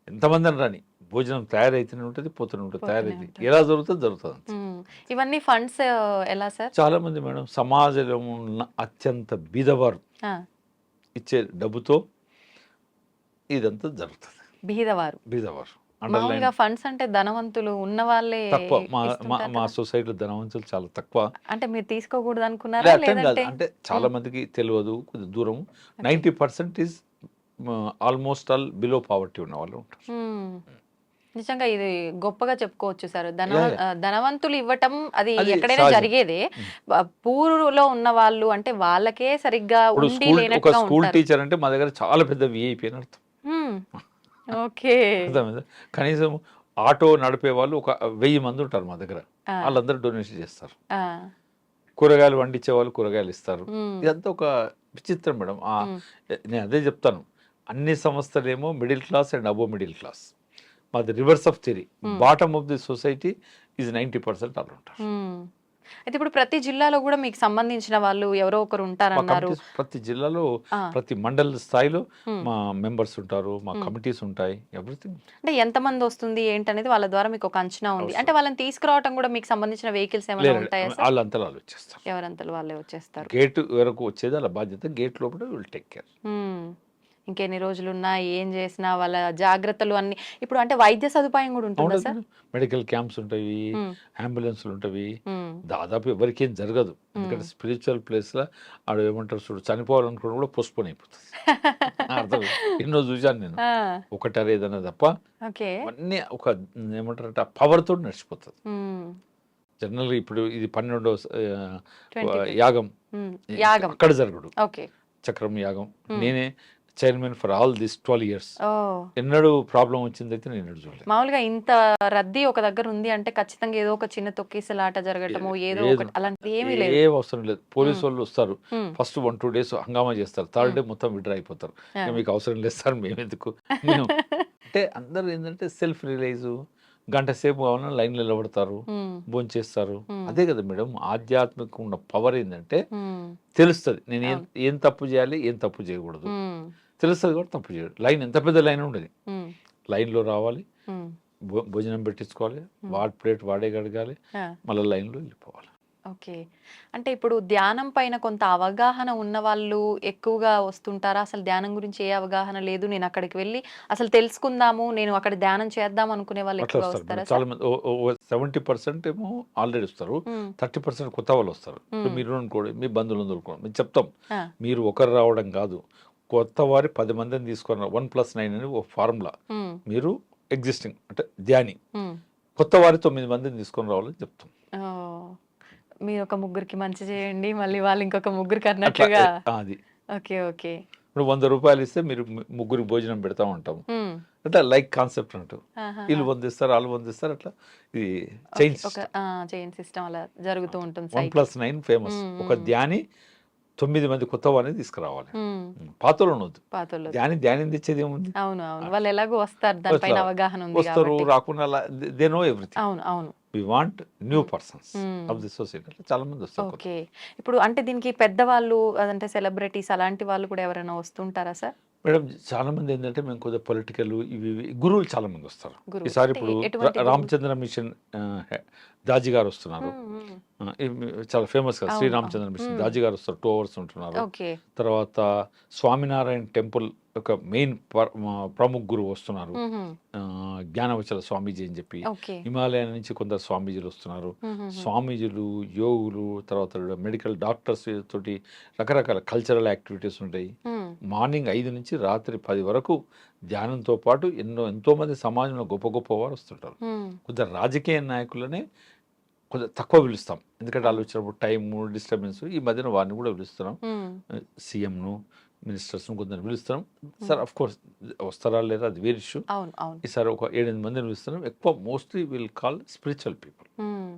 Speaker 3: ఎంతమంది అని రాని భోజనం తయారైతేనే ఉంటుంది, పోతూనే ఉంటుంది,
Speaker 2: పోతూనే
Speaker 3: తయారైతే
Speaker 2: ఉంటుంది.
Speaker 3: ఎలా జరుగుతుంది అంతే.
Speaker 2: హ్మ్. ఇవన్నీ ఫండ్స్ ఎలా సార్?
Speaker 3: చాలా మంది మేడం సమాజంలో ఉన్న అత్యంత బీదవారు
Speaker 2: ఆ.
Speaker 3: ఇచ్చే డబ్బుతో ఇదంతా జరుగుతుంది.
Speaker 2: బీదవారు.
Speaker 3: బీదవారు అండర్లైన్
Speaker 2: మామూలుగా ఫండ్స్ అంటే ధనవంతులు ఉన్న వాళ్ళే
Speaker 3: తక్కువ. మా
Speaker 2: ఇస్తుంటారు
Speaker 3: మా
Speaker 2: కదా?
Speaker 3: సొసైటీలో ధనవంతులు చాలా తక్కువ.
Speaker 2: అంటే మీరు తీసుకోకూడదు అనుకున్నారా
Speaker 3: అర్థం కాదు.
Speaker 2: లేదంటే?
Speaker 3: అంటే చాలా మందికి తెలియదు, కొద్దిగా దూరం. 90% is almost all below poverty ఉన్న వాళ్ళు ఉంటారు.
Speaker 2: హ్మ్. నిజంగా ఇది గొప్పగా చెప్పుకోవచ్చు సార్.
Speaker 3: Yeah.
Speaker 2: ధనవంతులు ఇవ్వటం అది
Speaker 3: అది
Speaker 2: ఎక్కడైనా
Speaker 3: సహజం.
Speaker 2: జరిగేదే. పూర్లో ఉన్న వాళ్ళు అంటే వాళ్ళకే సరిగ్గా
Speaker 3: ఇప్పుడు
Speaker 2: ఉండి
Speaker 3: ఒక
Speaker 2: లేనట్టుగా
Speaker 3: స్కూల్
Speaker 2: ఉంటారు.
Speaker 3: టీచర్ అంటే మా దగ్గర చాలా పెద్ద విఐపి అని అర్థం.
Speaker 2: హ్మ్. ఓకే.
Speaker 3: అర్థమైందా? కనీసం ఆటో నడిపే వాళ్ళు ఒక 1000 మంది ఉంటారు మా దగ్గర.
Speaker 2: ఆ.
Speaker 3: వాళ్ళందరూ డొనేషన్ చేస్తారు.
Speaker 2: ఆ.
Speaker 3: కూరగాయలు వండించే వాళ్ళు కూరగాయలు ఇస్తారు.
Speaker 2: హ్మ్.
Speaker 3: ఇదంతా ఒక విచిత్రం మేడం.
Speaker 2: హ్మ్.
Speaker 3: నేను అదే చెప్తాను, అన్ని సంస్థలేమో middle class and above middle class. మాది reverse of theory. Bottom of the society is 90% అలా ఉంటారు.
Speaker 2: అయితే ఇప్పుడు ప్రతి జిల్లాలో కూడా మీకు సంబంధించిన వాళ్ళు ఎవరో ఒకరు
Speaker 3: మా
Speaker 2: ఉంటారన్నారు.
Speaker 3: కమిటీస్ ప్రతి జిల్లాలో
Speaker 2: ఆ,
Speaker 3: ప్రతి మండల స్థాయిలో
Speaker 2: ఉమ్,
Speaker 3: మా మెంబర్స్ ఉంటారు, మా
Speaker 2: ఉమ్.
Speaker 3: కమిటీస్ ఉంటాయి, ఎవ్రీథింగ్.
Speaker 2: అంటే ఎంతమంది వస్తుంది ఏంటనేది వాళ్ళ ద్వారా మీకు ఒక అంచనా ఉంది. అంటే
Speaker 3: అవసరం
Speaker 2: వాళ్ళని తీసుకురావటం కూడా మీకు సంబంధించిన వెహికల్స్ ఏమైనా
Speaker 3: లేరు,
Speaker 2: ఉంటాయా సార్?
Speaker 3: వాళ్ళంతా వచ్చేస్తారు.
Speaker 2: ఎవరంతలో వాళ్ళే వచ్చేస్తారు.
Speaker 3: గేట్ వరకు వచ్చేది వాళ్ళ బాధ్యత. గేట్ లోపల విల్ టేక్ కేర్.
Speaker 2: ఉమ్. ఇంకెన్ని రోజులున్నా ఏం చేసినా వాళ్ళ జాగ్రత్తలు అన్ని ఇప్పుడు అంటే వైద్య సదుపాయం కూడా ఉంటుందా సార్?
Speaker 3: మెడికల్ క్యాంప్స్ ఉంటాయి,
Speaker 2: ఉమ్,
Speaker 3: అంబులెన్స్లు ఉంటాయి.
Speaker 2: ఉమ్,
Speaker 3: దాదాపు ఎవరికేం జరగదు, ఎందుకంటే స్పిరిచువల్ ప్లేస్లో ఆడ ఏమంటారు చూడు, చనిపోవాలనుకున్న కూడా పోస్ట్పోన్ అయిపోతుంది. అర్థం ఎన్నో చూశాను నేను,
Speaker 2: ఆ,
Speaker 3: ఒకటారు ఏదన్నా తప్ప
Speaker 2: ఓకే.
Speaker 3: అన్నీ ఒక ఏమంటారంటే ఆ పవర్తో నడిచిపోతుంది.
Speaker 2: ఉమ్,
Speaker 3: జనరల్గా ఇప్పుడు ఇది 12వ
Speaker 2: 22.
Speaker 3: యాగం,
Speaker 2: ఉమ్, యాగం.
Speaker 3: అక్కడ జరగడు
Speaker 2: ఓకే.
Speaker 3: చక్రం యాగం. నేనే chairman for all this 12 years.
Speaker 2: ఓ,
Speaker 3: ఎన్నడూ ప్రాబ్లం వచ్చిందైతే నేను ఎన్నడూ చూడలేదు.
Speaker 2: మామూలుగా ఇంత రద్దీ ఒక దగ్గర ఉంది అంటే ఖచ్చితంగా ఏదో ఒక చిన్న తొక్కిసలాట జరగటము ఏదో
Speaker 3: ఏదో
Speaker 2: ఒకటి అలాంటిది ఏమీ లేదు.
Speaker 3: ఏ అవసరం లేదు. పోలీసు వాళ్ళు వస్తారు,
Speaker 2: ఉమ్,
Speaker 3: ఫస్ట్ 1-2 days హంగామా చేస్తారు, థర్డ్ డే మొత్తం విడ్రా అయిపోతారు.
Speaker 2: ఆ.
Speaker 3: ఇక మీకు అవసరం లేదు సార్, మేమెందుకు మేము అంటే అందరూ ఏంటంటే సెల్ఫ్ రిలైజు, గంట సేపు కావాలన్నా లైన్లో నిలబడతారు,
Speaker 2: ఉమ్,
Speaker 3: భోంచేస్తారు.
Speaker 2: ఉమ్,
Speaker 3: అదే కదా మేడం ఆధ్యాత్మిక ఉన్న పవర్ ఏంటంటే
Speaker 2: ఉమ్,
Speaker 3: తెలుస్తుంది నేను ఏం
Speaker 2: అవును.
Speaker 3: ఏం తప్పు చేయాలి, ఏం తప్పు చేయకూడదు
Speaker 2: ఉమ్,
Speaker 3: తెలుస్తుంది కూడా తప్పు చేయడు. లైన్ ఎంత పెద్ద లైన్ ఉండదు,
Speaker 2: ఉమ్,
Speaker 3: లైన్లో రావాలి,
Speaker 2: ఉమ్,
Speaker 3: భోజనం పెట్టించుకోవాలి, వాడి ప్లేట్ వాడే కడగాలి,
Speaker 2: ఆ,
Speaker 3: మళ్ళీ లైన్లో వెళ్ళిపోవాలి.
Speaker 2: ఓకే. అంటే ఇప్పుడు ధ్యానం పైన కొంత అవగాహన ఉన్న వాళ్ళు ఎక్కువగా వస్తుంటారా? అసలు ధ్యానం గురించి ఏ అవగాహన లేదు, నేను అక్కడికి వెళ్ళి అసలు తెలుసుకుందాము, నేను అక్కడ ధ్యానం చేద్దాం అనుకునే వాళ్ళు
Speaker 3: అట్లా
Speaker 2: ఎక్కువగా
Speaker 3: వస్తారు
Speaker 2: వస్తారా
Speaker 3: మేడం. చాలా
Speaker 2: సార్?
Speaker 3: మంది 70% ఏమో ఆల్రెడీ వస్తారు,
Speaker 2: ఉమ్,
Speaker 3: 30% కొత్త వాళ్ళు వస్తారు. ఇప్పుడు
Speaker 2: ఉమ్,
Speaker 3: మీరు అనుకోండి, మీ బంధువులు అనుకోండి, మేము చెప్తాం,
Speaker 2: ఆ,
Speaker 3: మీరు ఒకరు రావడం కాదు, కొత్త వారి 10 మందిని తీసుకున్న 1+9 అని ఒక ఫార్ములా.
Speaker 2: ఉమ్,
Speaker 3: మీరు ఎగ్జిస్టింగ్ అంటే ధ్యాని,
Speaker 2: ఉమ్.
Speaker 3: కొత్త వారి 9 మందిని తీసుకొని రావాలని చెప్తాం.
Speaker 2: ఓ, మీరు ఒక ముగ్గురికి మంచి చేయండి మళ్ళీ వాళ్ళు ఇంకొక ముగ్గురికి
Speaker 3: అట్లా
Speaker 2: అన్నట్టుగా.
Speaker 3: అది
Speaker 2: ఓకే, ఓకే.
Speaker 3: ఇప్పుడు 100 రూపాయలు ఇస్తే మీరు ముగ్గురికి భోజనం పెడతా ఉంటాం,
Speaker 2: ఉమ్,
Speaker 3: అట్లా లైక్ కాన్సెప్ట్ అంటూ
Speaker 2: ఆహా,
Speaker 3: వీళ్ళు వందిస్తారు, వాళ్ళు వందిస్తారు, అట్లా ఇది చైన్
Speaker 2: ఒక చైన్ సిస్టమ్ అలా జరుగుతూ ఉంటుంది సైకిల్.
Speaker 3: 1+9 ఫేమస్. ఒక ధ్యాని 9 మంది కొత్త వారిని తీసుకురావాలి, పాతలో ఉండొద్దు.
Speaker 2: పాతోళ్ళు.
Speaker 3: ధ్యానం తెచ్చేది ఏముంది,
Speaker 2: అవును, అవును, వాళ్ళు ఎలాగో వస్తారు, దానిపైన
Speaker 3: వస్తారు.
Speaker 2: అవగాహన ఉంది
Speaker 3: వస్తారు
Speaker 2: కాబట్టి.
Speaker 3: రాకుండా దే నో ఎవ్రీథింగ్.
Speaker 2: అవును, అవును.
Speaker 3: We want new persons
Speaker 2: hmm.
Speaker 3: Of the society. చాలా మంది వస్తారు.
Speaker 2: ఓకే. ఇప్పుడు అంటే దీనికి పెద్దవాళ్ళు అదంటే సెలబ్రిటీస్ అలాంటి వాళ్ళు కూడా ఎవరైనా వస్తుంటారా సార్?
Speaker 3: మేడం చాలా మంది ఏంటంటే మేము కొద్దిగా పొలిటికల్ ఇవి గురువులు చాలా మంది వస్తారు.
Speaker 2: గురువు
Speaker 3: ఈసారి
Speaker 2: అంటే
Speaker 3: ఇప్పుడు
Speaker 2: ఎటువంటి గురువులు?
Speaker 3: రామచంద్ర మిషన్ దాజీ గారు వస్తున్నారు.
Speaker 2: మ్మ్,
Speaker 3: చాలా ఫేమస్ కదా
Speaker 2: అవును,
Speaker 3: శ్రీరామచంద్ర
Speaker 2: అవును.
Speaker 3: మిషన్
Speaker 2: మ్మ్.
Speaker 3: దాజీ గారు వస్తారు, 2 hours ఉంటున్నారు.
Speaker 2: ఓకే.
Speaker 3: తర్వాత స్వామినారాయణ టెంపుల్ ఒక మెయిన్ ప్రముఖ గురువు వస్తున్నారు,
Speaker 2: మ్మ్,
Speaker 3: జ్ఞానవచల స్వామీజీ అని చెప్పి.
Speaker 2: ఓకే.
Speaker 3: హిమాలయ నుంచి కొందరు స్వామీజీలు వస్తున్నారు.
Speaker 2: మ్మ్,
Speaker 3: స్వామీజీలు, యోగులు, తర్వాత మెడికల్ డాక్టర్స్ తోటి రకరకాల కల్చరల్ యాక్టివిటీస్ ఉంటాయి.
Speaker 2: మ్మ్,
Speaker 3: మార్నింగ్ 5 నుంచి రాత్రి 10 వరకు ధ్యానంతో పాటు ఎంతోమంది సమాజంలో గొప్ప గొప్ప వారు వస్తుంటారు.
Speaker 2: మ్మ్,
Speaker 3: కొందరు రాజకీయ నాయకులనే కొంచెం తక్కువ పిలుస్తాం, ఎందుకంటే వాళ్ళు వచ్చినప్పుడు టైము డిస్టర్బెన్స్. ఈ మధ్యన వారిని కూడా పిలుస్తున్నాం,
Speaker 2: మ్మ్,
Speaker 3: సీఎంను, మినిస్టర్స్ను కొందరు పిలుస్తున్నాం. సార్ అఫ్ కోర్స్ వస్తారా లేదా అది వేరే ఇష్యూ.
Speaker 2: అవును, అవును.
Speaker 3: ఈసారి ఒక 7-8 మందిని పిలుస్తున్నాం. ఎక్కువ mostly will call spiritual people.
Speaker 2: మ్మ్.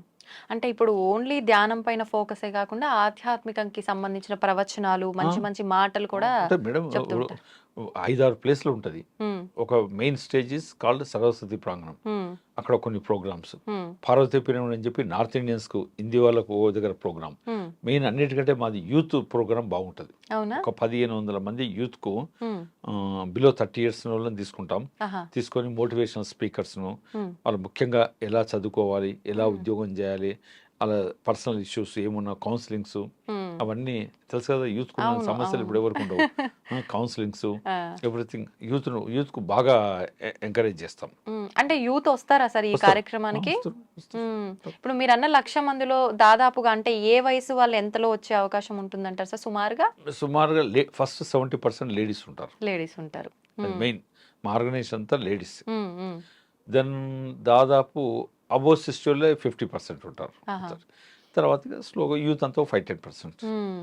Speaker 2: అంటే ఇప్పుడు ఓన్లీ ధ్యానం పైన ఫోకసే కాకుండా ఆధ్యాత్మికంకి సంబంధించిన ప్రవచనాలు, మంచి మంచి మాటలు కూడా
Speaker 3: అంటే మేడం
Speaker 2: చెప్తుంటారు.
Speaker 3: 5-6 ప్లేస్లు ఉంటుంది.
Speaker 2: మ్మ్,
Speaker 3: ఒక main stage is called Saraswati ప్రాంగణం,
Speaker 2: మ్మ్,
Speaker 3: అక్కడ కొన్ని ప్రోగ్రామ్స్.
Speaker 2: మ్మ్,
Speaker 3: పార్వతీ పిరమిడ్ అని చెప్పి నార్త్ ఇండియన్స్కు, హిందీ వాళ్ళకు ఓ దగ్గర ప్రోగ్రామ్.
Speaker 2: మ్మ్.
Speaker 3: మెయిన్ అన్నిటికంటే మాది యూత్ ప్రోగ్రామ్ బాగుంటుంది.
Speaker 2: అవునా?
Speaker 3: ఒక 1500 మంది యూత్కు
Speaker 2: మ్మ్,
Speaker 3: బిలో 30 years వాళ్ళని తీసుకుంటాం.
Speaker 2: ఆహా,
Speaker 3: తీసుకొని మోటివేషనల్ స్పీకర్స్ను,
Speaker 2: మ్మ్,
Speaker 3: వాళ్ళు ముఖ్యంగా ఎలా చదువుకోవాలి, ఎలా ఉద్యోగం చేయాలి, అలా పర్సనల్ ఇష్యూస్ ఏమున్నా కౌన్సిలింగ్స్,
Speaker 2: మ్మ్.
Speaker 3: అవన్నీ తెలుసు కదా. యూత్కు ఉన్న
Speaker 2: అవును,
Speaker 3: సమస్యలు
Speaker 2: అవును.
Speaker 3: ఇప్పుడు ఎవరికి ఉండవు. కౌన్సిలింగ్స్,
Speaker 2: ఆ,
Speaker 3: ఎవ్రీథింగ్ యూత్కు బాగా ఎంకరేజ్ చేస్తాం.
Speaker 2: మ్మ్. అంటే యూత్ వస్తారా సార్ ఈ
Speaker 3: వస్తారు.
Speaker 2: కార్యక్రమానికి?
Speaker 3: వస్తారు, వస్తారు.
Speaker 2: మ్మ్. ఇప్పుడు మీరు అన్న 1,00,000 మందిలో దాదాపుగా అంటే ఏ వయసు వాళ్ళు ఎంతలో వచ్చే అవకాశం ఉంటుందంటారు సార్ సుమారుగా?
Speaker 3: సుమారుగా ఫస్ట్ 70% లేడీస్ ఉంటారు,
Speaker 2: లేడీస్ ఉంటారు.
Speaker 3: అది మెయిన్. మా ఆర్గనైజేషన్ అంతా లేడీస్.
Speaker 2: మ్మ్, మ్మ్.
Speaker 3: దెన్ దాదాపు అబోవ్ 60 50% ఉంటారు.
Speaker 2: ఆహా.
Speaker 3: తర్వాత స్లోగా యూత్ అంతా 5-10%.
Speaker 2: మ్మ్.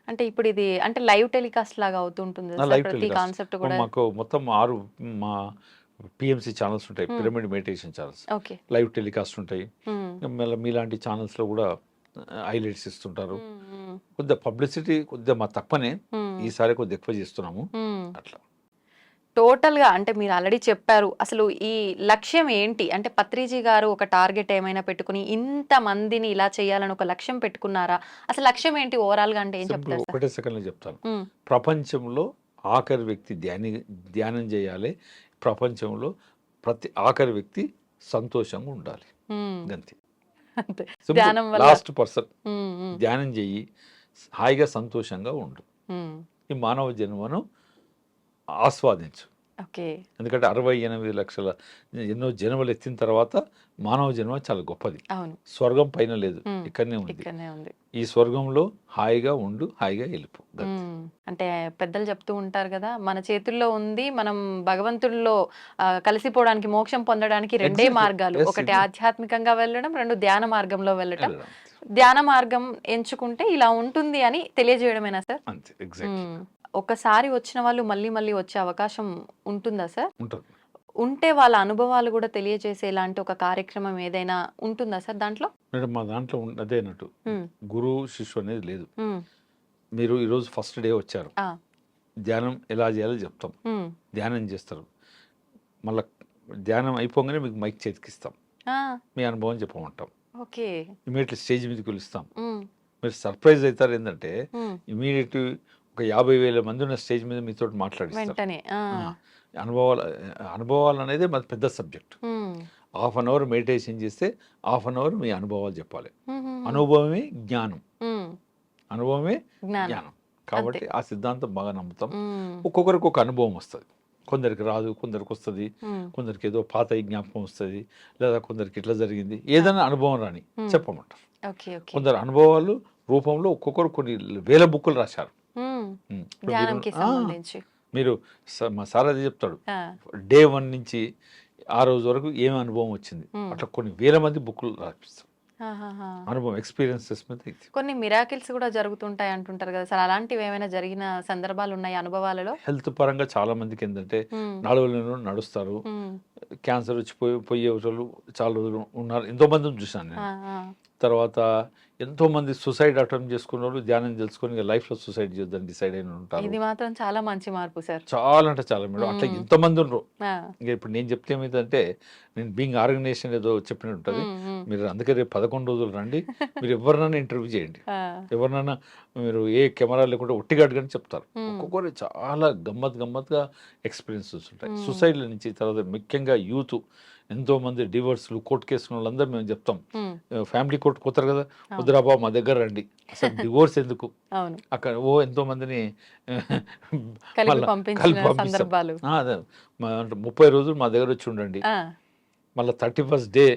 Speaker 2: అంటే ఇప్పుడు ఇది అంటే లైవ్ టెలికాస్ట్ లాగా అవుతుంటుంది కదా సార్
Speaker 3: లైవ్
Speaker 2: ప్రతి కాన్సెప్ట్ కూడా?
Speaker 3: మాకు మొత్తం 6 మా పిఎంసి ఛానల్స్ ఉంటాయి, pyramid meditation channels.
Speaker 2: Okay.
Speaker 3: Live telecast ఉంటాయి.
Speaker 2: మ్మ్.
Speaker 3: మళ్ళీ మీలాంటి ఛానల్స్లో కూడా హైలైట్స్ ఇస్తుంటారు.
Speaker 2: మ్మ్, మ్మ్.
Speaker 3: కొద్దిగా పబ్లిసిటీ కొద్దిగా మా తక్కువనే,
Speaker 2: మ్మ్.
Speaker 3: ఈసారి కొద్దిగా ఎక్కువ చేస్తున్నాము
Speaker 2: మ్మ్.
Speaker 3: అట్లా.
Speaker 2: టోటల్గా అంటే మీరు ఆల్రెడీ చెప్పారు, అసలు ఈ లక్ష్యం ఏంటి? అంటే పత్రిజీ గారు ఒక టార్గెట్ ఏమైనా పెట్టుకుని ఇంత మందిని ఇలా చేయాలని ఒక లక్ష్యం పెట్టుకున్నారా? అసలు లక్ష్యం ఏంటి ఓవరాల్ గా అంటే ఏం
Speaker 3: సింపుల్
Speaker 2: చెప్తారు సార్?
Speaker 3: ఒకటే సెకండ్లో చెప్తాను. ప్రపంచంలో ఆఖరి వ్యక్తి ధ్యానం చేయాలి. ప్రపంచంలో ప్రతి ఆఖరి వ్యక్తి సంతోషంగా ఉండాలి. అంతే.
Speaker 2: అంతే. ధ్యానం వల్ల
Speaker 3: లాస్ట్ పర్సన్ ధ్యానం చెయ్యి, హాయిగా సంతోషంగా ఉండు. ఈ మానవ జన్మను ఆస్వాదించు.
Speaker 2: ఓకే.
Speaker 3: ఎందుకంటే 68 లక్షల ఎన్నో జన్మలు ఎత్తిన తర్వాత మానవ జన్మ చాలా గొప్పది.
Speaker 2: అవును.
Speaker 3: స్వర్గం పైన లేదు, ఇక్కడనే ఉంది. ఈ స్వర్గంలో హాయిగా ఉండు, హాయిగా వెళ్ళిపో.
Speaker 2: అంటే పెద్దలు చెప్తూ ఉంటారు కదా, మన చేతుల్లో ఉంది, మనం భగవంతుడిలో కలిసిపోవడానికి, మోక్షం పొందడానికి రెండే మార్గాలు. ఒకటి ఆధ్యాత్మికంగా వెళ్ళడం, రెండు ధ్యాన మార్గంలో వెళ్ళటం. ధ్యాన మార్గం ఎంచుకుంటే ఇలా ఉంటుంది అని తెలియజేయడమేనా సార్?
Speaker 3: అంతే, ఎగ్జాక్ట్లీ.
Speaker 2: ఒకసారి వచ్చిన వాళ్ళు మళ్ళీ మళ్ళీ వచ్చే అవకాశం ఉంటుందా సార్?
Speaker 3: ఉంటుంది.
Speaker 2: ఉంటే వాళ్ళ అనుభవాలు కూడా తెలియజేసే ఇలాంటి ఒక కార్యక్రమం ఏదైనా ఉంటుందా సార్ దాంట్లో?
Speaker 3: మా దాంట్లో అదే అన్నట్టు గురువు శిష్యు అనేది లేదు. మీరు ఈరోజు ఫస్ట్ డే వచ్చారు, ధ్యానం ఎలా చేయాలో చెప్తాం, ధ్యానం చేస్తారు. మళ్ళీ ధ్యానం అయిపోగానే మీకు మైక్ చేతికిస్తాం, మీ అనుభవం చెప్పమంటాం.
Speaker 2: ఓకే.
Speaker 3: ఇమీడియట్లీ స్టేజ్ మీదకి పిలుస్తాం. మీరు సర్ప్రైజ్ అవుతారు. ఏంటంటే ఇమీడియట్ ఒక 50,000 మంది ఉన్న స్టేజ్ మీద మీతో మాట్లాడిస్తారు. అనుభవాలు అనేది మన పెద్ద subject. Half an hour meditation చేస్తే హాఫ్ అన్ అవర్ మీ అనుభవాలు చెప్పాలి. అనుభవమే జ్ఞానం, అనుభవమే జ్ఞానం. కాబట్టి ఆ సిద్ధాంతం బాగా నమ్ముతాం. ఒక్కొక్కరికి ఒక అనుభవం వస్తుంది. కొందరికి రాదు, కొందరికి వస్తుంది, కొందరికి ఏదో పాత జ్ఞాపకం వస్తుంది, లేదా కొందరికి ఇట్లా జరిగింది, ఏదైనా అనుభవం రాని చెప్పమంటారు. కొందరు అనుభవాలు రూపంలో ఒక్కొక్కరు కొన్ని వేల బుక్కులు రాశారు. మీరు మా సార్ అది చెప్తాడు, డే 1 నుంచి ఆ రోజు వరకు ఏం అనుభవం వచ్చింది, అట్లా కొన్ని వేల మంది బుక్కులు రాపిస్తారు. అనుభవం, ఎక్స్పీరియన్సెస్ మీద.
Speaker 2: కొన్ని మిరాకిల్స్ కూడా జరుగుతుంటాయి అంటుంటారు కదా సార్, అలాంటివి ఏమైనా జరిగిన సందర్భాలు ఉన్నాయి అనుభవాలలో?
Speaker 3: హెల్త్ పరంగా చాలా మందికి ఏంటంటే 4 నెలలు నడుస్తారు, క్యాన్సర్ వచ్చి పోయే వాళ్ళు చాలా రోజులు ఉన్నారు, ఎంతో మందిని చూశాను నేను. తర్వాత ఎంతో మంది సూసైడ్ అటెంప్ట్ చేసుకున్న వాళ్ళు ధ్యానం తెలుసుకొని లైఫ్ లో సూసైడ్ చేద్దాం డిసైడ్ అయిన ఉంటారు.
Speaker 2: ఇది మాత్రం చాలా మంచి మార్పు సార్.
Speaker 3: చాలా అంటే చాలా మేడం, అట్లా ఎంతమంది ఉండరు. ఇంకా ఇప్పుడు నేను చెప్తే ఏమైందంటే, నేను బీయింగ్ ఆర్గనైజేషన్ ఏదో చెప్పినట్టు ఉంటుంది. మీరు అందుకే రేపు 11 రోజులు రండి, మీరు ఎవరినైనా ఇంటర్వ్యూ చేయండి, ఎవరినైనా మీరు ఏ కెమెరా లేకుండా ఒట్టిగాడుగానే చెప్తారు. ఒక్కొక్కరు చాలా గమ్మత్తుగా ఎక్స్పీరియన్సెస్ ఉంటాయి సూసైడ్ల నుంచి. తర్వాత ముఖ్యంగా యూత్, ఎంతో మంది డివోర్స్లు, కోర్టు కేసులు వాళ్ళందరూ మేము చెప్తాం, ఫ్యామిలీ కోర్టు పోతారు కదా, వద్దురాబా మా దగ్గర రండి, అసలు డివోర్స్ ఎందుకు, అక్కడ ఎంతో మందిని
Speaker 2: పంపిస్తాం.
Speaker 3: అదే 30 రోజులు మా దగ్గర వచ్చి ఉండండి, మళ్ళీ 31st day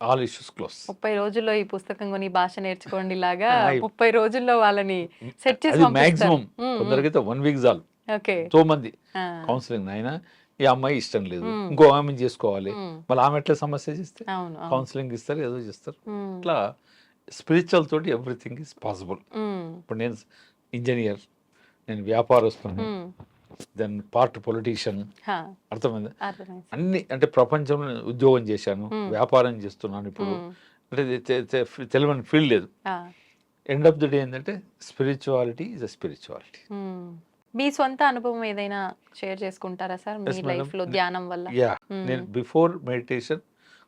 Speaker 3: all issues close.
Speaker 2: 30 రోజుల్లో ఈ పుస్తకం కొని భాష నేర్చుకోండి లాగా 30 రోజుల్లో వాళ్ళని సెట్ చేసి
Speaker 3: మాక్సిమం. కొందరికైతే 1 వీక్ చాలు. ఎంతో మంది కౌన్సిలింగ్, నాయన ఈ అమ్మాయి ఇష్టం లేదు, ఇంకో ఆమె చేసుకోవాలి, మళ్ళీ ఆమె ఎట్లా సమస్య చేస్తే కౌన్సిలింగ్ ఇస్తారు, ఏదో చేస్తారు. ఇట్లా స్పిరిచువల్ తోటి ఎవ్రీథింగ్ ఈజ్ పాసిబుల్. ఇప్పుడు నేను ఇంజనీర్, నేను వ్యాపారస్తుని, దెన్ పార్ట్ పొలిటీషియన్, అర్థమైంది. అన్ని అంటే ప్రపంచంలో ఉద్యోగం చేశాను, వ్యాపారం చేస్తున్నాను. ఇప్పుడు అంటే తెలియని ఫీల్డ్ లేదు. ఎండ్ ఆఫ్ ది డే ఏంటంటే స్పిరిచువాలిటీ ఈజ్ అ స్పిరిచువాలిటీ.
Speaker 2: మీ సొంత అనుభవం ఏదైనా షేర్ చేసుకుంటారా సార్ మీ లైఫ్ లో ధ్యానం వల్ల?
Speaker 3: నేను బిఫోర్ మెడిటేషన్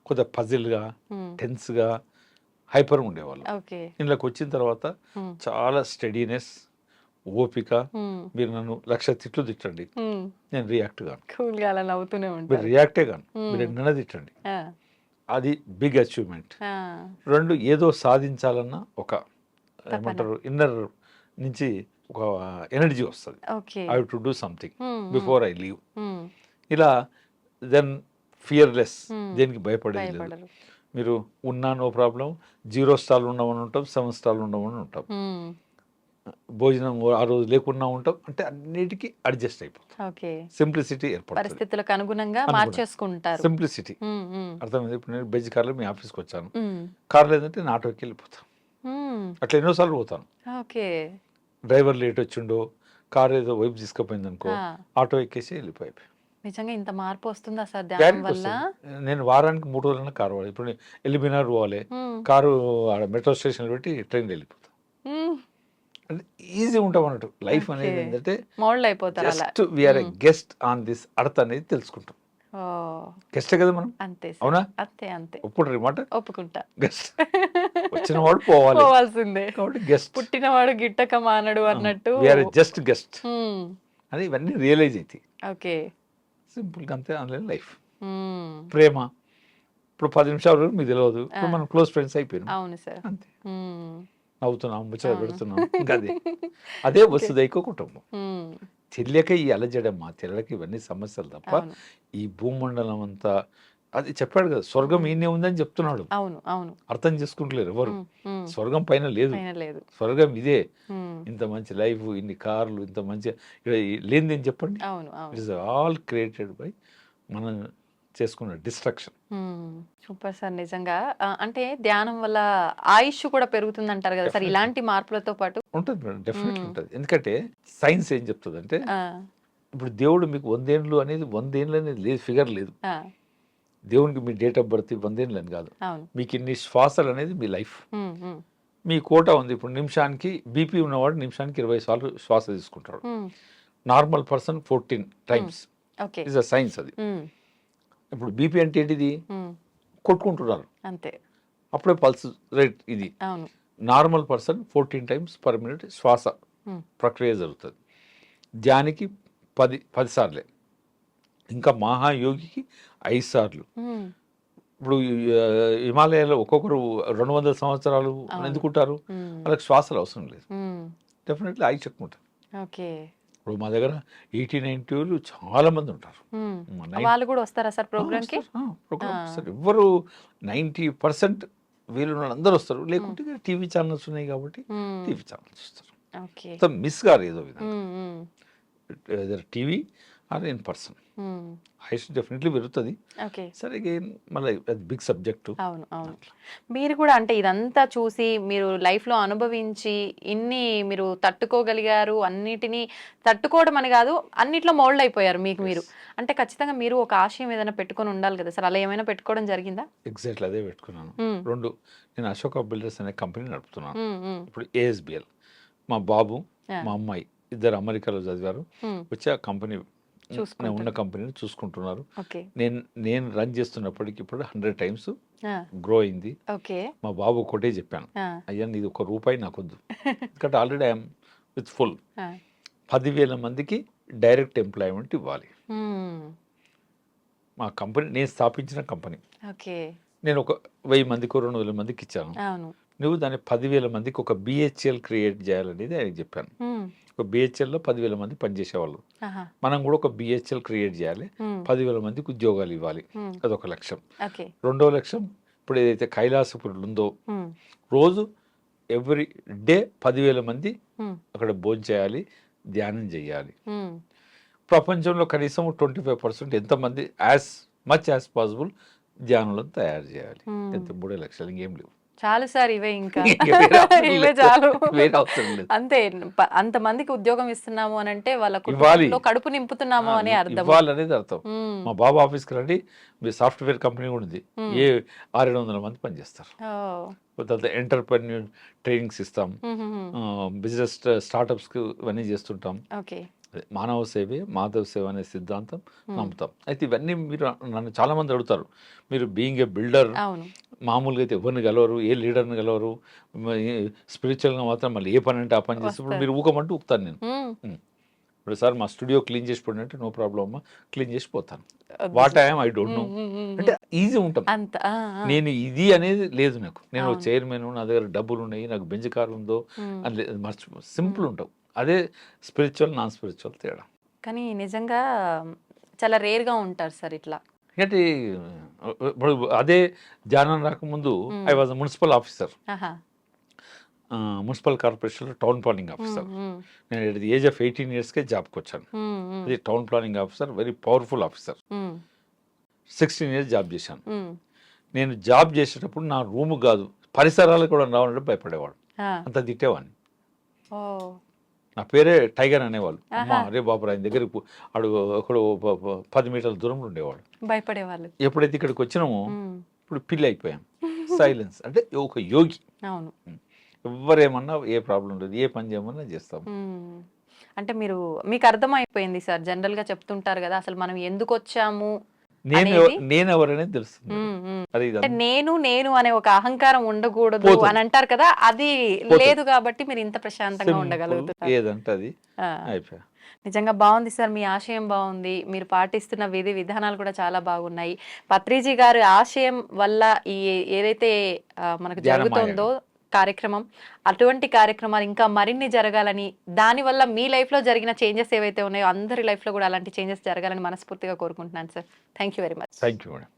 Speaker 3: కొద్దిగా పజిల్ గా, టెన్స్ గా, హైపర్ ఉండేవాళ్ళు. ఇంట్లోకి వచ్చిన తర్వాత చాలా స్టడీనెస్, ఓపిక. మీరు నన్ను 1,00,000 తిట్లు తిట్టండి, నేను రియాక్ట్ గాను. మీరు రియాక్టే గాను, మీరు ఎన్నైనా తిట్టండి, అది బిగ్ అచీవ్మెంట్. 2, ఏదో సాధించాలన్న ఒక ఏమంటారు ఇన్నర్ నుంచి ఒక ఎనర్జీ వస్తుంది. I have to do something before I leave. ఇలా దెన్ ఫియర్లెస్, దేనికి భయపడేది లేదు. మీరు ఉన్నా నో ప్రాబ్లం, 0 స్టాల్ ఉండమని ఉంటాం, 7 స్టాల్ ఉండమని ఉంటాం, భోజనం ఆ రోజు లేకున్నా ఉంటాం, అంటే అన్నిటికీ అడ్జస్ట్ అయిపోతాం. సింప్లిసిటీ ఏర్పడుతుంది,
Speaker 2: పరిస్థితులకు అనుగుణంగా మార్చేసుకుంటారు.
Speaker 3: సింప్లిసిటీ అర్థమైంది. ఇప్పుడు నేను బెజ్ కార్లో మీ ఆఫీస్కి వచ్చాను, కార్లో ఏంటంటే నేను ఆటోకి వెళ్ళిపోతాను, అట్లా ఎన్నోసార్లు పోతాను. డ్రైవర్ లేట్ వచ్చిండో, కార్ ఏదో వైపు తీసుకుపోయింది అనుకో, ఆటో ఎక్కేసి వెళ్ళిపోయి.
Speaker 2: నిజంగా ఇంత మార్పు వస్తుందా సార్ ధ్యానం వల్ల?
Speaker 3: నేను వారానికి 3 రోజులైనా కారు వాడాలి. ఇప్పుడు ఎల్బీనగర్ పోవాలి, కారు మెట్రో స్టేషన్ పెట్టి ట్రైన్ వెళ్ళిపోతాను. అంటే ఈజీ ఉంటాం అన్నట్టు. లైఫ్ అనేది
Speaker 2: Okay.
Speaker 3: ఏంటంటే
Speaker 2: మోల్డ్ అయిపోతారు అలా.
Speaker 3: Just we are a guest on this earth అనేది తెలుసుకుంటాం.
Speaker 2: ఓ,
Speaker 3: గెస్టే కదా మనం,
Speaker 2: అంతే సార్.
Speaker 3: అవునా?
Speaker 2: అంతే అంతే,
Speaker 3: ఒప్పుకుంటారు మాట.
Speaker 2: ఒప్పుకుంటా.
Speaker 3: గెస్ట్ వచ్చిన వాడు పోవాలి
Speaker 2: పోవాల్సిందే.
Speaker 3: కాబట్టి గెస్ట్,
Speaker 2: పుట్టినవాడు గిట్టక మానడు అన్నట్టు.
Speaker 3: వీఆర్ జస్ట్ గెస్ట్ అని ఇవన్నీ రియలైజ్ అవుతాయి.
Speaker 2: ఓకే.
Speaker 3: సింపుల్గా అంతే. అందులో లైఫ్, ప్రేమ. ఇప్పుడు 10 నిమిషాలు మీకు తెలియదు, ఇప్పుడు మనం క్లోజ్ ఫ్రెండ్స్ అయిపోయినాం.
Speaker 2: అవును సార్.
Speaker 3: అంతే, నవ్వుతున్నాం, ముచ్చట పెడుతున్నాం. ఇంకా అదే వసుదైక కుటుంబం. తెలియక ఈ అలజడమ్మా, తెలియక ఇవన్నీ సమస్యలు తప్ప
Speaker 2: అవును
Speaker 3: ఈ భూమండలం అంతా అది చెప్పాడు కదా, స్వర్గం ఈయనే ఉందని చెప్తున్నాడు.
Speaker 2: అవును అవును.
Speaker 3: అర్థం చేసుకుంటలేరు ఎవరు. స్వర్గం పైన లేదు,
Speaker 2: పైన లేదు.
Speaker 3: స్వర్గం ఇదే.
Speaker 2: ఉమ్,
Speaker 3: ఇంత మంచి లైఫ్, ఇన్ని కార్లు, ఇంత మంచి లేనిదేం చెప్పండి.
Speaker 2: అవును అవును.
Speaker 3: It is all created by మనం చేసుకున్న డిస్ట్రక్షన్.
Speaker 2: Super sir. నిజంగా అంటే ధ్యానం వల్ల ఆయుష్ కూడా పెరుగుతుంది అంటారు కదా సార్. ఇలాంటి మార్పులతో పాటు
Speaker 3: ఉంటుంది మేడం, డెఫినెట్లీ ఉంటుంది. ఎందుకంటే సైన్స్ ఏం చెప్తుంది అంటే,
Speaker 2: ఆ,
Speaker 3: ఇప్పుడు దేవుడు మీకు 100 ఏళ్ళు అనేది 100 ఏళ్ళు అనేది లేదు, ఫిగర్ లేదు.
Speaker 2: ఆ,
Speaker 3: దేవునికి మీ డేట్ ఆఫ్ బర్త్ 100 ఏళ్ళు అని కాదు.
Speaker 2: అవును.
Speaker 3: మీకు ఇన్ని శ్వాసలు అనేది మీ లైఫ్.
Speaker 2: ఉమ్, ఉమ్,
Speaker 3: మీ కోట ఉంది. ఇప్పుడు నిమిషానికి బీపీ ఉన్నవాడు నిమిషానికి 20 సార్లు శ్వాస తీసుకుంటాడు.
Speaker 2: Um,
Speaker 3: normal person 14 times.
Speaker 2: Okay.
Speaker 3: Is a science అది.
Speaker 2: ఉమ్,
Speaker 3: ఇప్పుడు బీపీ అంటే ఏంటిది,
Speaker 2: ఉమ్,
Speaker 3: కొట్టుకుంటున్నారు,
Speaker 2: అంతే.
Speaker 3: అప్పుడే పల్స్ రేట్ ఇది.
Speaker 2: అవును.
Speaker 3: Normal person 14 times per minute శ్వాస
Speaker 2: ఉమ్,
Speaker 3: ప్రక్రియ జరుగుతుంది. ధ్యానికి 10 సార్లే, ఇంకా మహాయోగికి 5 సార్లు.
Speaker 2: ఉమ్,
Speaker 3: ఇప్పుడు హిమాలయాలో ఒక్కొక్కరు 200 సంవత్సరాలు ఎందుకుంటారు,
Speaker 2: ఉమ్,
Speaker 3: వాళ్ళకి శ్వాసలు అవసరం లేదు.
Speaker 2: ఉమ్,
Speaker 3: డెఫినెట్లీ ఆయుష్ ఎక్కువ ఉంటుంది.
Speaker 2: ఓకే.
Speaker 3: ఇప్పుడు మా దగ్గర 80-90 వాళ్ళు చాలా మంది ఉంటారు.
Speaker 2: వాళ్ళు కూడా వస్తారా సార్ ప్రోగ్రామ్ కి?
Speaker 3: ప్రోగ్రామ్ వస్తారు. ఎవరు 90% వీళ్ళు అందరూ వస్తారు. లేకుంటే టీవీ ఛానల్స్ ఉన్నాయి కాబట్టి టీవీ ఛానల్స్ వస్తారు.
Speaker 2: ఓకే.
Speaker 3: మిస్ గారు ఏదో విధంగా TV or in person. Ayush definitely పెరుగుతుంది.
Speaker 2: ఓకే.
Speaker 3: సరే, మళ్ళీ అది బిగ్ సబ్జెక్టు.
Speaker 2: అవును అవును. మీరు కూడా అంటే ఇదంతా చూసి మీరు లైఫ్లో అనుభవించి ఇన్ని మీరు తట్టుకోగలిగారు, అన్నిటినీ తట్టుకోవడం అని కాదు, అన్నిట్లో మోల్డ్ అయిపోయారు మీకు మీరు. అంటే ఖచ్చితంగా మీరు ఒక ఆశయం ఏదైనా పెట్టుకొని ఉండాలి కదా సార్, అలా ఏమైనా పెట్టుకోవడం జరిగిందా?
Speaker 3: ఎగ్జాక్ట్లీ అదే పెట్టుకున్నాను. నేను అశోక బిల్డర్స్ అనే కంపెనీ నడుపుతున్నాను. ఇప్పుడు ASBL. మా బాబు మా అమ్మాయి ఇద్దరు అమెరికాలో చదివారు, వచ్చి ఆ కంపెనీ ఉన్న కంపెనీని చూసుకుంటున్నారు. నేను రన్ చేస్తున్నప్పటికి ఇప్పుడు 100 టైమ్స్ గ్రో అయింది. మా బాబు ఒకటే చెప్పాను, అయ్యా నీది ₹1 నాకొద్దు, ఎందుకంటే ఆల్రెడీ ఐఎమ్ విత్ ఫుల్. 10,000 మందికి డైరెక్ట్ ఎంప్లాయ్మెంట్ ఇవ్వాలి. మా కంపెనీ నేను స్థాపించిన కంపెనీ. నేను ఒక 1000 మందికి 200 మందికి ఇచ్చాను. నువ్వు దాన్ని 10,000 మందికి ఒక BHL క్రియేట్ చేయాలనేది ఆయన చెప్పాను. ఒక BHLలో 10,000 మంది పనిచేసేవాళ్ళు, మనం కూడా ఒక BHL క్రియేట్ చేయాలి, 10,000 మందికి ఉద్యోగాలు ఇవ్వాలి. అదొక లక్ష్యం. రెండో లక్ష్యం, ఇప్పుడు ఏదైతే కైలాసపురులు ఉందో, రోజు ఎవ్రీ డే 10,000 మంది అక్కడ భోజనం చేయాలి, ధ్యానం చేయాలి. ప్రపంచంలో కనీసం 25% ఎంతమంది యాజ్ మచ్ యాజ్ పాసిబుల్ ధ్యానంలో తయారు చేయాలి. ఎంత 3 లక్షలు, ఇంకేం లేవు.
Speaker 2: చాలు సార్, ఇవే ఇంకా ఇవే చాలు, అంతే. అంతమందికి ఉద్యోగం ఇస్తున్నాము అని అంటే వాళ్ళ కుటుంబంలో కడుపు నింపుతున్నాము అని అర్థం,
Speaker 3: ఇవ్వాలనేది అర్థం. మా బాబు ఆఫీస్కి రండి, మీ సాఫ్ట్వేర్ కంపెనీ కూడా ఉంది, 600-700 మంది పనిచేస్తారు. ఎంటర్ప్రెన్యూర్ ట్రైనింగ్స్ ఇస్తాం, బిజినెస్ స్టార్టప్స్కి ఇవన్నీ చేస్తుంటాం. మానవ సేవే మాధవ సేవ అనే సిద్ధాంతం నమ్ముతాం. అయితే ఇవన్నీ మీరు నన్ను చాలా మంది అడుగుతారు, మీరు బీయింగ్ ఏ బిల్డర్ మామూలుగా అయితే ఎవరిని గెలవరు, ఏ లీడర్ని గెలవరు, స్పిరిచువల్గా మాత్రం మళ్ళీ ఏ పని అంటే ఆ పని చేసినప్పుడు మీరు ఊకమంటూ ఊపుతాను నేను. ఇప్పుడు సార్ మా స్టూడియో క్లీన్ చేసి పోండి అంటే నో ప్రాబ్లం అమ్మా, క్లీన్ చేసి పోతాను. What I'm I don't know అంటే ఈజీ ఉంటాం. నేను ఇది అనేది లేదు నాకు, నేను చైర్మన్, నా దగ్గర డబ్బులు ఉన్నాయి, నాకు బెంచ్ కార్ ఉందో అని మర్చిపో, సింపుల్ ఉంటావు. అదే స్పిరిచువల్ నాన్ స్పిరిచువల్ తేడా.
Speaker 2: కానీ నిజంగా చాలా రేర్గా ఉంటారు సార్ ఇట్లా.
Speaker 3: అంటే ఇప్పుడు అదే ధ్యానం రాకముందు I was municipal officer, municipal కార్పొరేషన్లో టౌన్ ప్లానింగ్ ఆఫీసర్. నేను ఎట్ ది ఏజ్ ఆఫ్ 18 yearsకే జాబ్కి వచ్చాను. అది town planning officer, very powerful officer. 16 years job చేశాను. నేను జాబ్ చేసేటప్పుడు నా రూమ్ కాదు, పరిసరాలు కూడా రావాలంటే భయపడేవాడు, అంత తిట్టేవాడిని. నా పేరే టైగర్ అనేవాళ్ళు. అమ్మా అరే బాబు ఆయన దగ్గరికి అడుగు, ఒకడు 10 మీటర్ల దూరంలో ఉండేవాడు,
Speaker 2: భయపడేవాళ్ళు.
Speaker 3: ఎప్పుడైతే ఇక్కడికి వచ్చినామో ఇప్పుడు పిల్లి అయిపోయాం. సైలెన్స్ అంటే ఒక యోగి. ఎవరేమన్నా ఏ ప్రాబ్లం లేదు, ఏ పని చేయమన్నా చేస్తాం.
Speaker 2: అంటే మీకు అర్థమైపోయింది సార్, జనరల్ గా చెప్తుంటారు కదా అసలు మనం ఎందుకు వచ్చాము
Speaker 3: నేను ఎవరనేది తెలుస్తుంది. అది
Speaker 2: అంటే నేను అనే ఒక అహంకారం ఉండకూడదు
Speaker 3: పోతుంది.
Speaker 2: అని అంటారు కదా, అది లేదు కాబట్టి మీరు ఇంత ప్రశాంతంగా ఉండగలుగుతారు.
Speaker 3: ఏదంటే అది అయిపోయా.
Speaker 2: నిజంగా బాగుంది సార్, మీ ఆశయం బాగుంది, మీరు పాటిస్తున్న విధి విధానాలు కూడా చాలా బాగున్నాయి. పత్రిజీ గారి ఆశయం వల్ల ఈ ఏదైతే మనకు జరుగుతుందో కార్యక్రమం, అటువంటి కార్యక్రమాలు ఇంకా మరిన్ని జరగాలని, దానివల్ల మీ లైఫ్ లో జరిగిన చేంజెస్ ఏవైతే ఉన్నాయో అందరి లైఫ్ లో కూడా అలాంటి చేంజెస్ జరగాలని మనస్ఫూర్తిగా కోరుకుంటున్నాను sir. Thank you very much.
Speaker 3: Thank you madam.